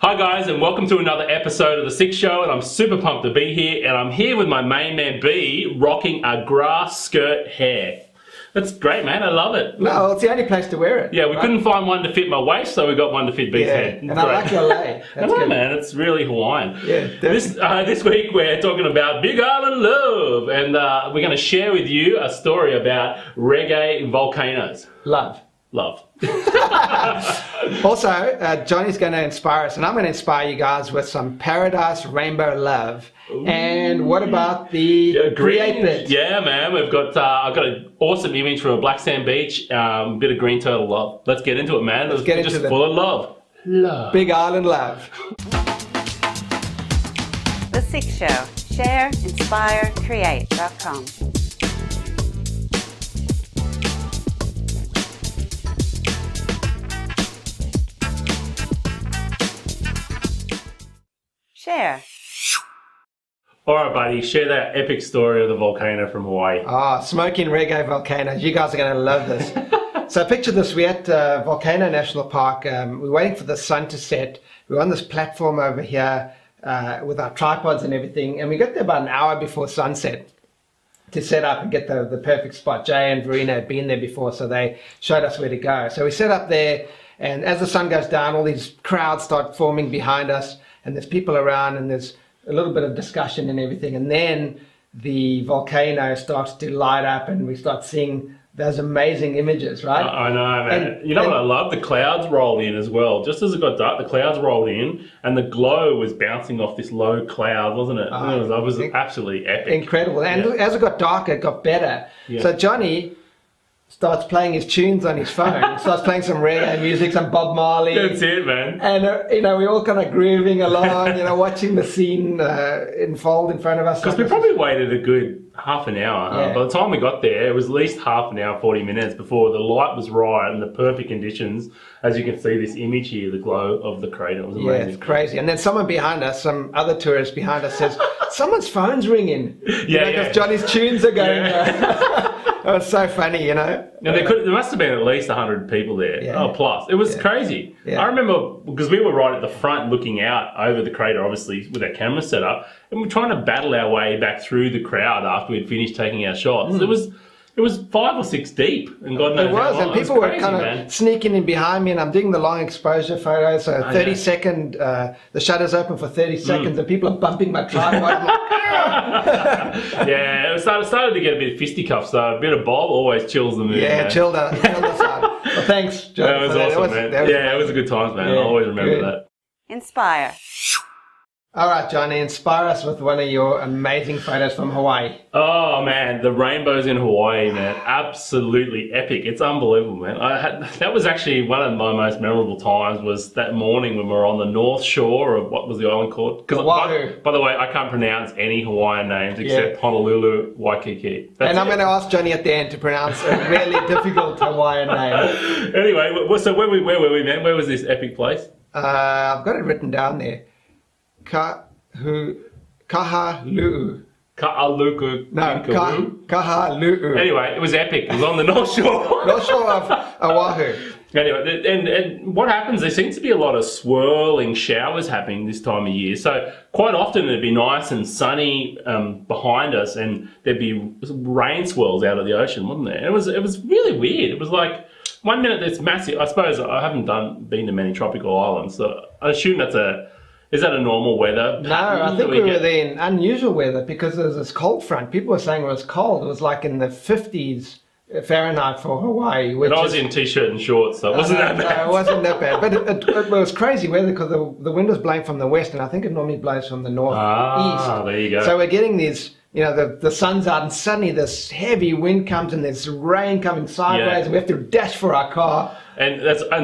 Hi guys, and welcome to another episode of the SIC Show, and I'm super pumped to be here, and I'm here with my main man B, rocking a grass skirt hair. That's great, man. I love it. No, it's the only place to wear it. Yeah, we couldn't find one to fit my waist, so we got one to fit B's head. And I like your lay. That's good, man. It's really Hawaiian. Yeah, this week we're talking about Big Island love, and we're going to share with you a story about reggae volcanoes. Love. Also, Johnny's going to inspire us, and I'm going to inspire you guys with some Paradise Rainbow Love. Ooh. And what about the create bit? Yeah, man, we've got I've got an awesome image from a black sand beach, bit of green turtle love. Let's get into it, man. Let's get into it. Full of love. Big Island love. The SIC Show. Share, inspire, create.com. Share. All right, buddy, share that epic story of the volcano from Hawaii. Smoking reggae volcanoes. You guys are going to love this. So picture this. We're at Volcano National Park. We're waiting for the sun to set. We're on this platform over here with our tripods and everything. And we got there about an hour before sunset to set up and get the perfect spot. Jay and Verena had been there before, so they showed us where to go. So we set up there, and as the sun goes down, all these crowds start forming behind us. And there's people around, and there's a little bit of discussion and everything. And then the volcano starts to light up, and we start seeing those amazing images, right? I know, man. And you know what I love? The clouds rolled in as well. Just as it got dark, the clouds rolled in, and the glow was bouncing off this low cloud, wasn't it? It was absolutely epic. Incredible. And as it got darker, it got better. Yeah. So Johnny starts playing his tunes on his phone. He starts playing some reggae music, some Bob Marley. That's it, man. And, we're all kind of grooving along, watching the scene unfold in front of us. Because we probably waited a good half an hour. Yeah. By the time we got there, it was at least half an hour, 40 minutes before the light was right and the perfect conditions. As you can see, this image here, the glow of the crater. It was amazing. Yeah, it's crazy. And then someone behind us, some other tourist behind us says, someone's phone's ringing. Because Johnny's tunes are going. It was so funny, Now, there must have been at least 100 people there. Yeah. Oh, plus. It was crazy. Yeah. I remember, because we were right at the front looking out over the crater, obviously, with our camera set up, and we're trying to battle our way back through the crowd after we'd finished taking our shots. It was 5 or 6 deep, and God knows it was, how long. And people were kind of sneaking in behind me, and I'm doing the long exposure photos, so 30 second, the shutter's open for 30 seconds, and people are bumping my tripod. I'm like, yeah, it started to get a bit of fisticuffs, though. A bit of Bob always chills the mood. Yeah, chilled us out. Well, thanks, John. That was awesome, man. It was a good time, man. I'll always remember that. Inspire. All right, Johnny, inspire us with one of your amazing photos from Hawaii. Oh, man, the rainbows in Hawaii, man, absolutely epic. It's unbelievable, man. That was actually one of my most memorable times, was that morning when we were on the north shore of, what was the island called? By the way, I can't pronounce any Hawaiian names except Honolulu, Waikiki. I'm going to ask Johnny at the end to pronounce a really difficult Hawaiian name. Anyway, so where were we, man? Where was this epic place? I've got it written down there. Kahalu'u. Kahalu'u. Anyway, it was epic. It was on the North Shore. North Shore of Oahu. Anyway, and what happens, there seems to be a lot of swirling showers happening this time of year. So quite often it'd be nice and sunny behind us, and there'd be rain swirls out of the ocean, wouldn't there? And it was really weird. It was like, 1 minute there's massive. I suppose I haven't been to many tropical islands, so I assume is that a normal weather? No, I think we were there in unusual weather because there was this cold front. People were saying it was cold. It was like in the 50s Fahrenheit for Hawaii. And I was in t-shirt and shorts, so it wasn't that bad. No, it wasn't that bad. But it was crazy weather because the wind was blowing from the west, and I think it normally blows from the northeast. There you go. So we're getting these, the sun's out, and suddenly this heavy wind comes, and there's rain coming sideways, and we have to dash for our car. And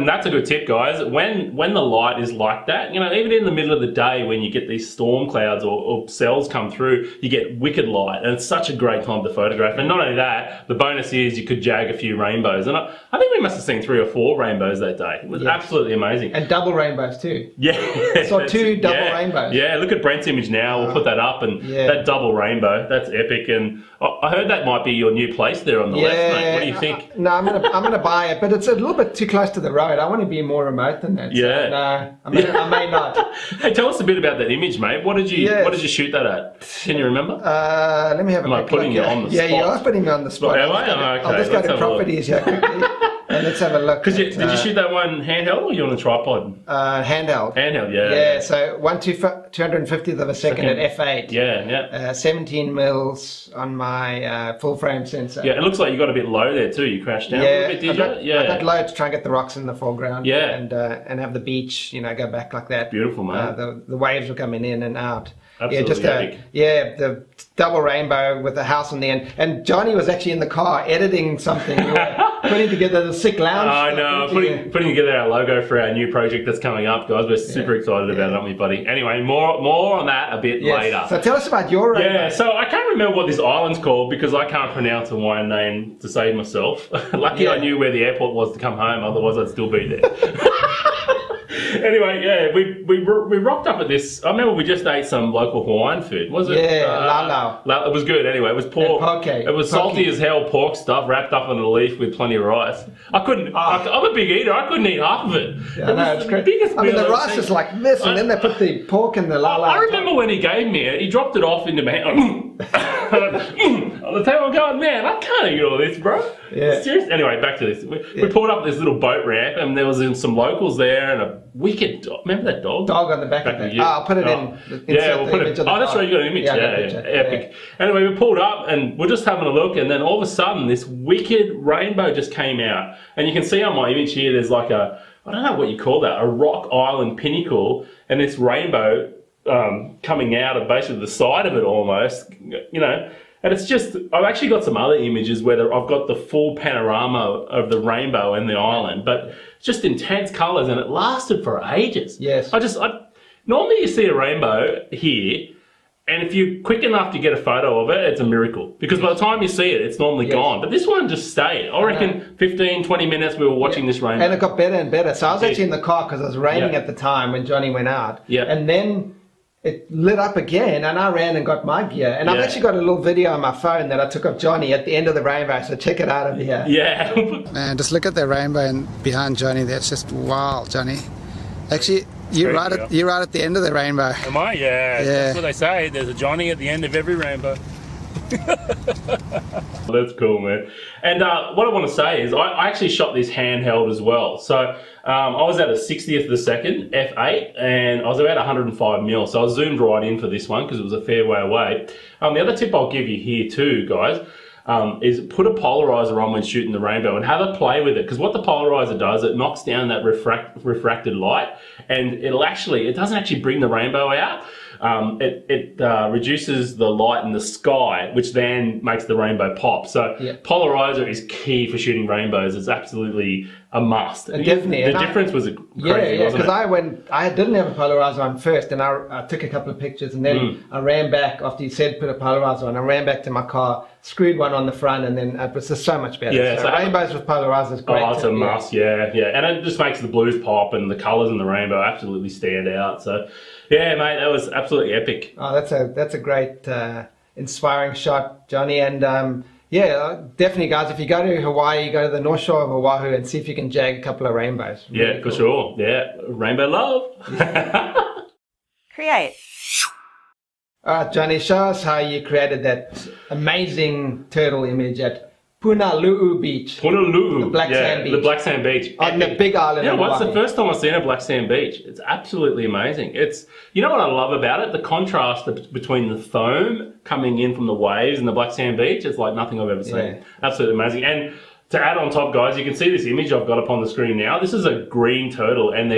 that's a good tip, guys. When the light is like that, even in the middle of the day when you get these storm clouds or cells come through, you get wicked light, and it's such a great time to photograph. And not only that, the bonus is you could jag a few rainbows. And I think we must have seen 3 or 4 rainbows that day. It was absolutely amazing. And double rainbows too. Yeah. Saw 2 double rainbows. Yeah, look at Brent's image now. We'll put that up, and that double rainbow, that's epic. And I heard that might be your new place there on the left, mate. What do you think? No, I'm gonna buy it, but it's a little bit too close to the road. I want to be more remote than that. Yeah. So, no, I may not. Hey, tell us a bit about that image, mate. What did you shoot that at? Can you remember? Let me have a Am I quick putting look. you on the Yeah, spot? you are putting me on the spot. Am I? I'll just go to properties here quickly. And let's have a look. Did you shoot that one handheld or you on a tripod? Handheld. Handheld, yeah. Yeah, so 250th of a second at f8. Yeah. 17 mils on my full frame sensor. Yeah, it looks like you got a bit low there too. You crashed down a little bit, did you? I got low to try and get the rocks in the foreground. Yeah. And have the beach, go back like that. Beautiful, mate. The waves were coming in and out. Absolutely epic. The double rainbow with the house on the end. And Johnny was actually in the car editing something. We were putting together the SIC lounge. I know, putting together our logo for our new project that's coming up, guys. We're super excited about it, aren't we, buddy? Anyway, more on that a bit later. So tell us about your rainbow. Yeah, so I can't remember what this island's called because I can't pronounce a Hawaiian name to save myself. Lucky I knew where the airport was to come home, otherwise I'd still be there. Anyway, we rocked up at this. I remember we just ate some local Hawaiian food. Was it? Yeah, lau. It was good. Anyway, it was pork. Poke. It was salty as hell pork stuff wrapped up in a leaf with plenty of rice. I couldn't. I'm a big eater. I couldn't eat half of it. Yeah, no, it's great. The rice is like this, and then they put the pork in the lau. I remember when he gave me it. He dropped it off into my hand. On the table, I'm going, man, I can't eat all this, bro. Yeah. Seriously. Anyway, back to this. We pulled up this little boat ramp, and there was some locals there, and a wicked dog. Remember that dog? Dog on the back of it. I'll put it in. Yeah, we'll put it. Oh, that's right. You got an image. Yeah, epic. Anyway, we pulled up, and we're just having a look, and then all of a sudden, this wicked rainbow just came out, and you can see on my image here. There's like I don't know what you call that, a rock island pinnacle, and this rainbow coming out of basically the side of it almost, and it's just, I've actually got some other images where I've got the full panorama of the rainbow and the island, but just intense colours, and it lasted for ages. Yes. Normally you see a rainbow here, and if you're quick enough to get a photo of it, it's a miracle. Because by the time you see it, it's normally gone. But this one just stayed. I reckon 15, 20 minutes we were watching this rainbow. And it got better and better. So I was actually in the car because it was raining at the time when Johnny went out. Yeah. And then it lit up again, and I ran and got my gear. And I've actually got a little video on my phone that I took of Johnny at the end of the rainbow, so check it out over here. Yeah. Man, just look at the rainbow and behind Johnny. That's just wow, Johnny. Actually, you're right at the end of the rainbow. Am I? Yeah. That's what they say. There's a Johnny at the end of every rainbow. That's cool, man. And what I want to say is I actually shot this handheld as well. So I was at a 60th of a second, f8, and I was about 105 mil. So I zoomed right in for this one because it was a fair way away. The other tip I'll give you here too, guys, is put a polarizer on when shooting the rainbow and have a play with it, because what the polarizer does, it knocks down that refracted light, and it doesn't actually bring the rainbow out. It reduces the light in the sky, which then makes the rainbow pop. So polarizer is key for shooting rainbows. It's absolutely a must. Definitely. The difference was crazy, wasn't it? Because I didn't have a polarizer on first, and I took a couple of pictures, and then I ran back after you said put a polarizer on. I ran back to my car, screwed one on the front, and then it was just so much better. Yeah, so rainbows with polarizers is great. Oh, it's a must, yeah. And it just makes the blues pop, and the colours in the rainbow absolutely stand out. So, yeah, mate, that was absolutely epic. Oh, that's a great, inspiring shot, Johnny. And definitely, guys, if you go to Hawaii, go to the North Shore of Oahu and see if you can jag a couple of rainbows. Really for sure. Yeah, rainbow love. Create. All right, Johnny, show us how you created that amazing turtle image at Punalu'u Beach. Punalu'u. The black sand beach. The black sand beach. On the big island of Hawaii. What's the first time I've seen a black sand beach? It's absolutely amazing. You know what I love about it? The contrast between the foam coming in from the waves and the black sand beach. It's like nothing I've ever seen. Yeah. Absolutely amazing. And to add on top, guys, you can see this image I've got up on the screen now. This is a green turtle, and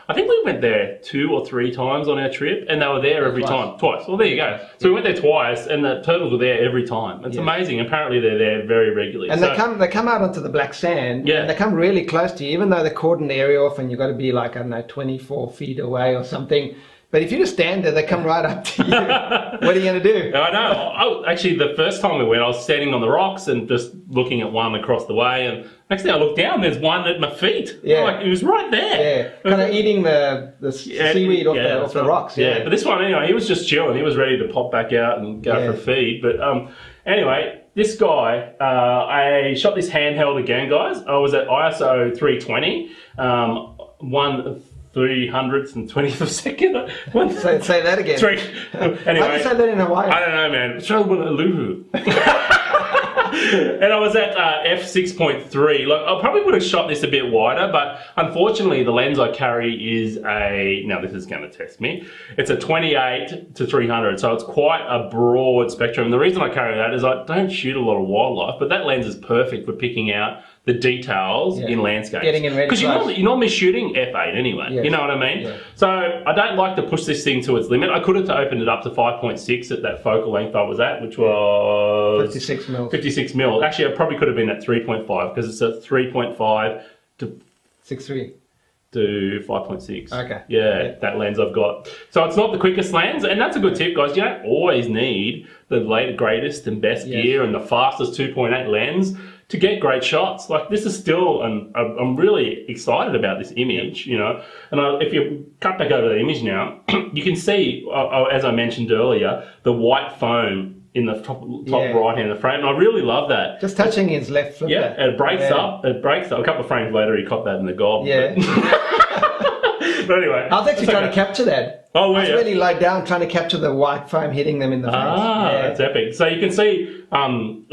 I think we went there 2 or 3 times on our trip, and they were there every time. Twice. Well, there you go. So we went there twice, and the turtles were there every time. It's amazing. Apparently, they're there very regularly. And they come out onto the black sand, and they come really close to you, even though they cordon the area off, and you've got to be like, 24 feet away or something. But if you just stand there, they come right up to you. What are you going to do? I know. Actually, the first time we went, I was standing on the rocks and just looking at one across the way. And next thing I looked down, there's one at my feet. Yeah. It was right there. Yeah. Kind of eating the seaweed off the rocks. Yeah. But this one, anyway, he was just chilling. He was ready to pop back out and go for a feed. But Anyway, this guy, I shot this handheld again, guys. I was at ISO 320, 1/320th of a second. Say that again. Anyway, How do you say that in Hawaii? I don't know, man. It's really Luhu. And I was at f6.3. Like, I probably would have shot this a bit wider, but unfortunately, the lens I carry is now this is going to test me. It's a 28 to 300, so it's quite a broad spectrum. The reason I carry that is I don't shoot a lot of wildlife, but that lens is perfect for picking out the details in landscapes. Getting in really because you're normally shooting f8 anyway. Yes. You know what I mean? Yeah. So I don't like to push this thing to its limit. I could have opened it up to 5.6 at that focal length I was at, which was 56 mil. 56 mil. Actually, I probably could have been at 3.5 because it's a 3.5 to 6.3 to 5.6. Okay. Yeah, that lens I've got. So it's not the quickest lens, and that's a good tip, guys. You don't always need the greatest and best gear and the fastest 2.8 lens to get great shots. Like, this is still, and I'm really excited about this image, you know. And if you cut back over the image now, you can see, as I mentioned earlier, the white foam in the top right hand of the frame. And I really love that. Just touching his left flip. Yeah, it breaks up. It breaks up. A couple of frames later, he caught that in the gob. Yeah. But anyway. I was actually trying to capture that. Oh, I was really low down trying to capture the white foam hitting them in the face. That's epic. So you can see, even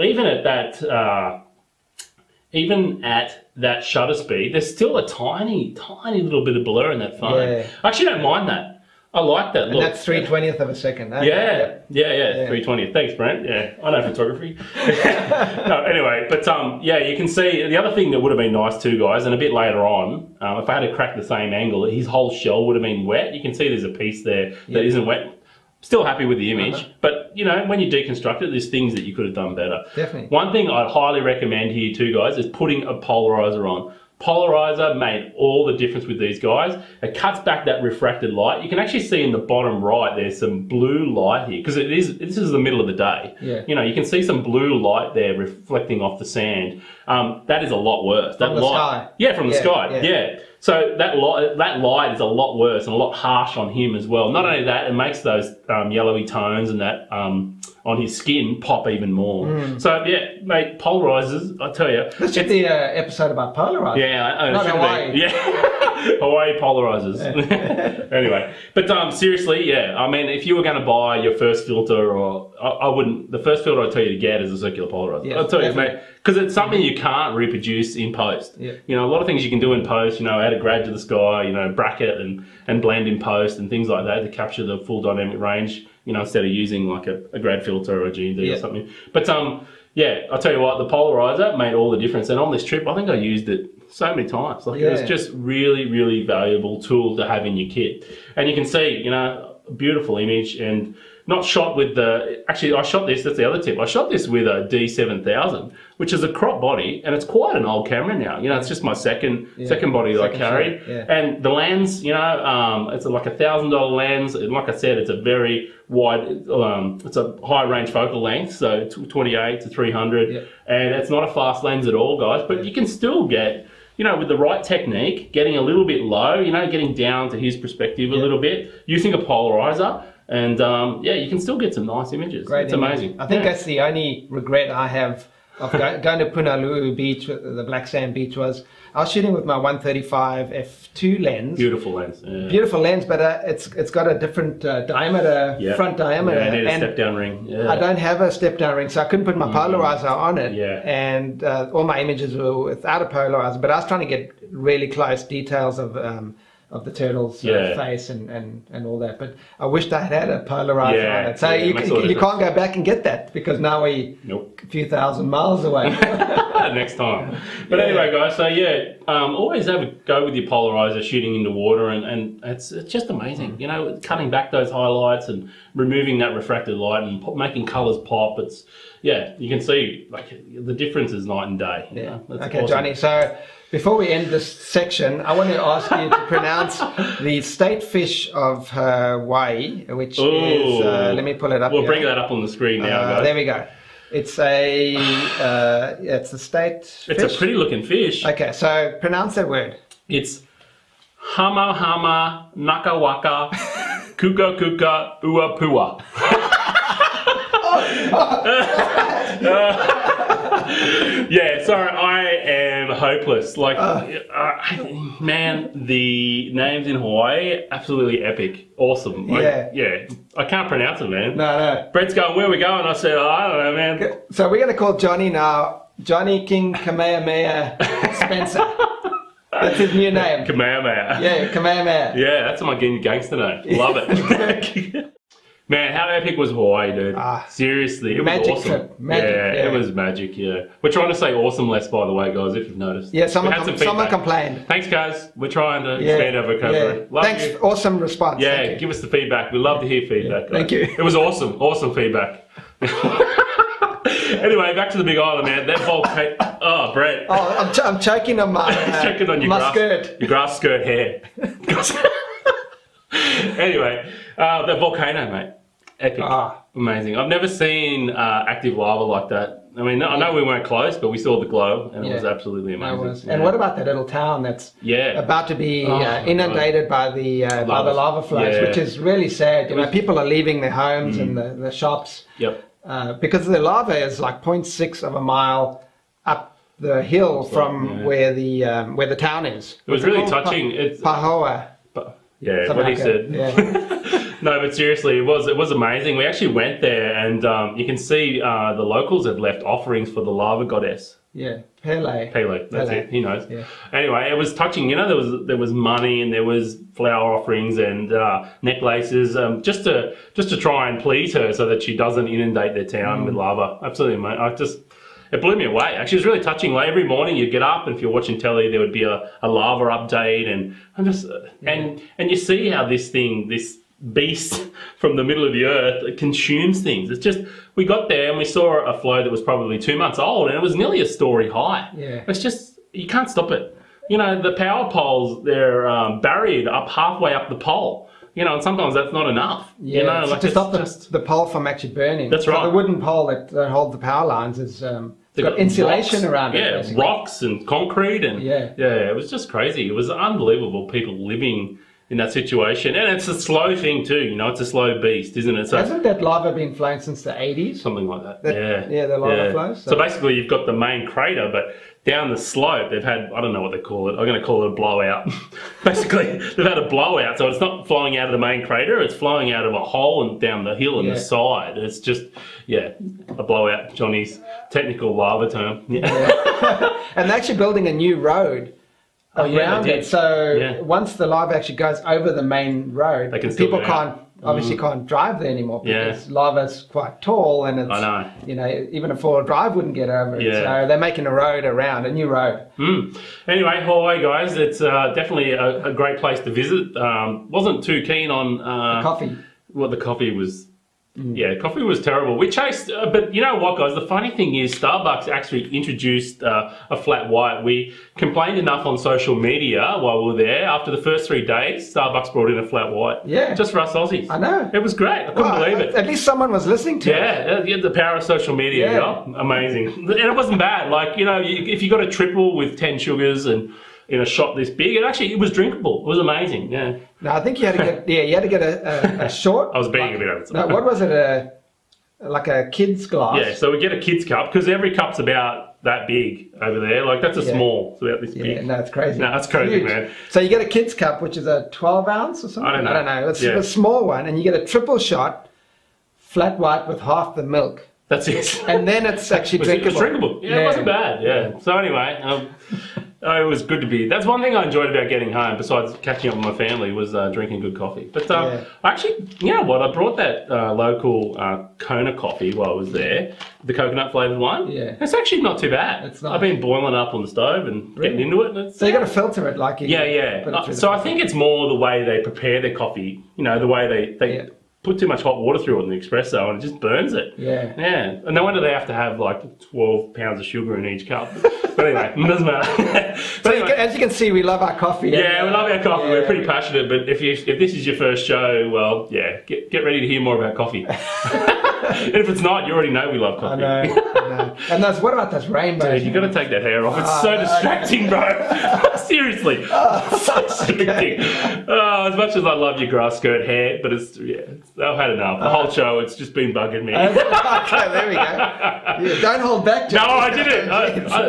at that shutter speed, there's still a tiny little bit of blur in that phone. Yeah. I actually don't mind that. I like that look. And that's 3/20th of a second. Okay. Yeah, 320. Thanks, Brent. Yeah, I know photography. No, anyway, but you can see the other thing that would have been nice too, guys, and a bit later on, if I had to crack the same angle, his whole shell would have been wet. You can see there's a piece there that isn't wet. Still happy with the image, but you know, when you deconstruct it, there's things that you could have done better. Definitely. One thing I'd highly recommend here too, guys, is putting a polarizer on. Polarizer made all the difference with these guys. It cuts back that refracted light. You can actually see in the bottom right there's some blue light here because this is the middle of the day. Yeah. You know, you can see some blue light there reflecting off the sand. That is a lot worse. From the sky. Yeah, from the sky. Yeah. Yeah. So that light is a lot worse and a lot harsh on him as well. Not only that, it makes those yellowy tones and that on his skin pop even more. So yeah, mate, polarizers, I tell you. This should be an episode about polarizers. Yeah, Not Hawaii. Yeah, Hawaii polarizers. Anyway, but seriously, yeah. I mean, if you were going to buy your first filter, or I wouldn't. The first filter I'd tell you to get is a circular polarizer. Yeah, I'll tell you, definitely. mate, because it's something you can't reproduce in post. Yeah. You know, a lot of things you can do in post. You know, add a grad to the sky. You know, bracket and blend in post and things like that to capture the full dynamic range. You know, instead of using like a grad filter or a GD or something. But yeah, I'll tell you what, the polarizer made all the difference. And on this trip, I think I used it so many times. Like, it was just really, really valuable tool to have in your kit. And you can see, you know, a beautiful image and not shot with actually I shot this, that's the other tip. I shot this with a D7000, which is a crop body, and it's quite an old camera now. You know, it's just my second body that I carry. And the lens, you know, it's like $1,000 lens. And like I said, it's a very wide, it's a high range focal length, so 28 to 300. And it's not a fast lens at all, guys, but you can still get, you know, with the right technique, getting a little bit low, you know, getting down to his perspective a little bit, using a polarizer. And you can still get some nice images. Great it's image. amazing. I think that's the only regret I have of going to Punaluu Beach, the Black Sand Beach, was I was shooting with my 135 f2 lens. Beautiful lens. Yeah. Beautiful lens, but it's got a different diameter, front diameter. Yeah, I need a step down ring. Yeah. I don't have a step down ring, so I couldn't put my polarizer on it. Yeah. And all my images were without a polarizer, but I was trying to get really close details of the turtle's face and all that. But I wished I had a polarizer on it. So you can't go back and get that because now we're a few thousand miles away. Next time. But anyway, guys, so always have a go with your polarizer shooting into water, and it's just amazing. You know, cutting back those highlights and removing that refracted light and making colours pop. It's you can see like the difference is night and day. You know? That's okay, awesome. Johnny. So before we end this section, I want to ask you to pronounce the state fish of Hawaii, which is, let me pull it up. We'll bring that up on the screen now, guys. There we go. It's it's a state fish. It's a pretty looking fish. Okay, so pronounce that word. It's hama hama naka waka kuka kuka ua pua. Yeah, sorry, I am hopeless. Like, man, the names in Hawaii, absolutely epic. Awesome. Like, yeah. I can't pronounce it, man. No. Brett's going, where are we going? I said, I don't know, man. So we're going to call Johnny now Johnny King Kamehameha Spencer. That's his new name. Kamehameha. Yeah, Kamehameha. Yeah, that's my gangster name. Love it. Man, how epic was Hawaii, dude? Seriously, it was magic awesome. Trip. Magic, it was magic, yeah. We're trying to say awesome less, by the way, guys, if you've noticed. Yeah, someone complained. Thanks, guys. We're trying to expand our vocabulary. Yeah. Thanks, you. awesome response. Yeah, give us the feedback. We love to hear feedback. Yeah, thank you. It was awesome. Awesome feedback. Anyway, back to the Big Island, man. That volcano. Oh, Brett. Oh, I'm choking on my choking on your my skirt. Your grass skirt hair. Anyway, that volcano, mate. Epic. Amazing. I've never seen active lava like that. I mean, I know we weren't close, but we saw the glow, and it was absolutely amazing. And what about that little town that's about to be inundated by the lava flows, which is really sad. You know, people are leaving their homes and the shops. Yep. Because the lava is like 0.6 of a mile up the hill from where the town is. It was really touching. Pahoa. Yeah, what he said. No, but seriously, it was amazing. We actually went there, and you can see the locals had left offerings for the lava goddess. Yeah, Pele. That's it. He knows. Yeah. Anyway, it was touching. You know, there was money and there was flower offerings and necklaces, just to try and please her, so that she doesn't inundate their town with lava. Absolutely, mate. It blew me away. Actually, it was really touching. Like every morning, you'd get up, and if you're watching telly, there would be a lava update, and and you see how this beast from the middle of the earth consumes things. It's just, we got there and we saw a flow that was probably 2 months old, and it was nearly a story high. Yeah. It's just, you can't stop it. You know, the power poles, they're buried up halfway up the pole. You know, and sometimes that's not enough. Yeah, you know, like to stop the pole from actually burning. That's right. The wooden pole that holds the power lines is got insulation around it. Yeah, rocks and concrete and it was just crazy. It was unbelievable. People living in that situation, and it's a slow thing too. You know, it's a slow beast, isn't it? So hasn't that lava been flowing since the 80s? Something like that. The lava flows. So basically, you've got the main crater, but down the slope, they've had, I don't know what they call it. I'm going to call it a blowout. Basically, they've had a blowout, so it's not flowing out of the main crater. It's flowing out of a hole and down the hill and the side. It's just, a blowout. Johnny's technical lava term. And they're actually building a new road around it. So once the lava actually goes over the main road, people can't drive there anymore because lava's quite tall, and it's, you know, even a four-wheel drive wouldn't get over it. So they're making a road around, a new road. Anyway, Hawaii, guys, it's definitely a great place to visit. Wasn't too keen on the coffee. Well, the coffee was. Yeah, coffee was terrible. We chased, but you know what, guys? The funny thing is, Starbucks actually introduced a flat white. We complained enough on social media while we were there. After the first 3 days, Starbucks brought in a flat white. Yeah, just for us Aussies. I know. It was great. I couldn't believe it. At least someone was listening to it. Yeah, the power of social media. Yeah, amazing. And it wasn't bad. Like, you know, if you got a triple with 10 sugars and in a shot this big, it was drinkable. It was amazing. Yeah. No, I think you had to get a short. I was being a bit over the top. No, what was it? Like a kid's glass. Yeah, so we get a kid's cup because every cup's about that big over there. Like that's a small. It's about this big. No, it's crazy. No, that's crazy, man. So you get a kid's cup, which is a 12 ounce or something. I don't know. It's a small one, and you get a triple shot, flat white with half the milk. That's it. And then it's actually drinkable. It's drinkable. Yeah, it wasn't bad. Yeah. So anyway. It was good to be. That's one thing I enjoyed about getting home, besides catching up with my family, was drinking good coffee. But actually, you know what? I brought that local Kona coffee while I was there, the coconut flavoured one. Yeah, it's actually not too bad. It's not. I've been boiling it up on the stove and getting into it. And so you got to filter it, like you. Yeah. So I think it's more the way they prepare their coffee. You know, the way they put too much hot water through it in the espresso and it just burns it. Yeah. And no wonder they have to have like 12 pounds of sugar in each cup. But anyway, it doesn't matter. So anyway, as you can see, we love our coffee. Yeah, we love our coffee. We're pretty passionate. But if this is your first show, well, get ready to hear more about coffee. And if it's not, you already know we love coffee. I know. And what about those rainbows? Dude, you got to take that hair off. It's so distracting, bro. Seriously. So distracting. As much as I love your grass skirt hair, but I've had enough. The whole show, it's just been bugging me. Okay, there we go. Yeah, don't hold back, No, John. I didn't.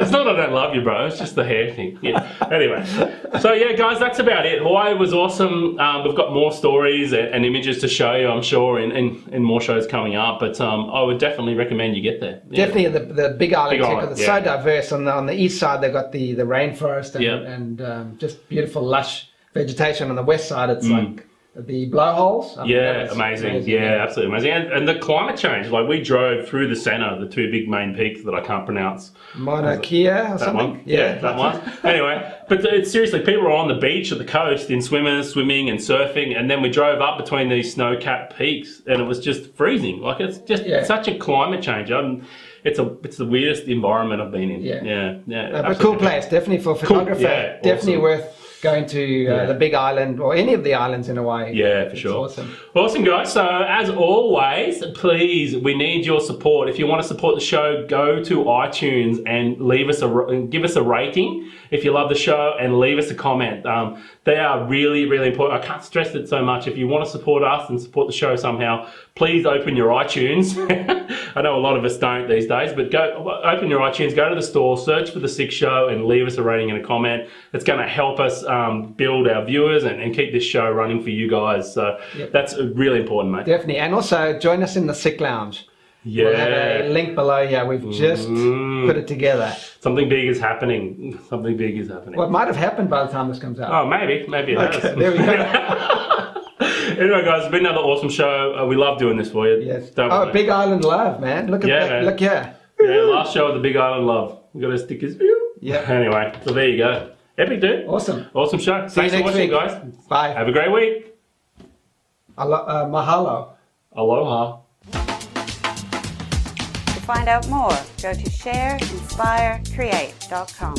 It's not that I don't love you, bro. It's just the hair thing. Yeah. Anyway, so yeah, guys, that's about it. Hawaii was awesome. We've got more stories and images to show you, I'm sure, and more shows coming up. But I would definitely recommend you get there. Yeah. Definitely the Big Island, Big Island, because it's so diverse. On the east side, they've got the rainforest and just beautiful, lush vegetation. On the west side, it's like the blowholes. Amazing. Yeah, absolutely amazing. And the climate change, like we drove through the centre, the two big main peaks that I can't pronounce. Mauna Kea or something? One? Yeah, that one. Anyway, but it's seriously, people are on the beach at the coast in swimming and surfing, and then we drove up between these snow-capped peaks, and it was just freezing. Like, it's just such a climate change. It's the weirdest environment I've been in. Yeah. But cool place, definitely for photographer. Yeah, definitely awesome. Worth going to the Big Island or any of the islands in Hawaii. Yeah, for sure. Awesome. Awesome, guys. So, as always, please, we need your support. If you want to support the show, go to iTunes and give us a rating if you love the show, and leave us a comment. They are really, really important. I can't stress it so much. If you want to support us and support the show somehow, please open your iTunes. I know a lot of us don't these days, but open your iTunes, go to the store, search for The SIC Show, and leave us a rating and a comment. It's going to help us build our viewers and keep this show running for you guys. So that's really important, mate. Definitely. And also join us in the SIC Lounge. Yeah. We'll have a link below here. We've just put it together. Something big is happening. Something big is happening. Well, it might have happened by the time this comes out. Oh, maybe it has. There we go. Anyway, guys, it's been another awesome show. We love doing this for you. Yes. Don't worry. Big Island Love, man. Look at that. man. Look here. Yeah, last show of the Big Island Love. We got our stickers. Yeah. Anyway, so there you go. Epic, dude. Awesome. Awesome show. See you Thanks for next watching, week. guys. Bye. Have a great week. Mahalo. Aloha. To find out more, go to shareinspirecreate.com.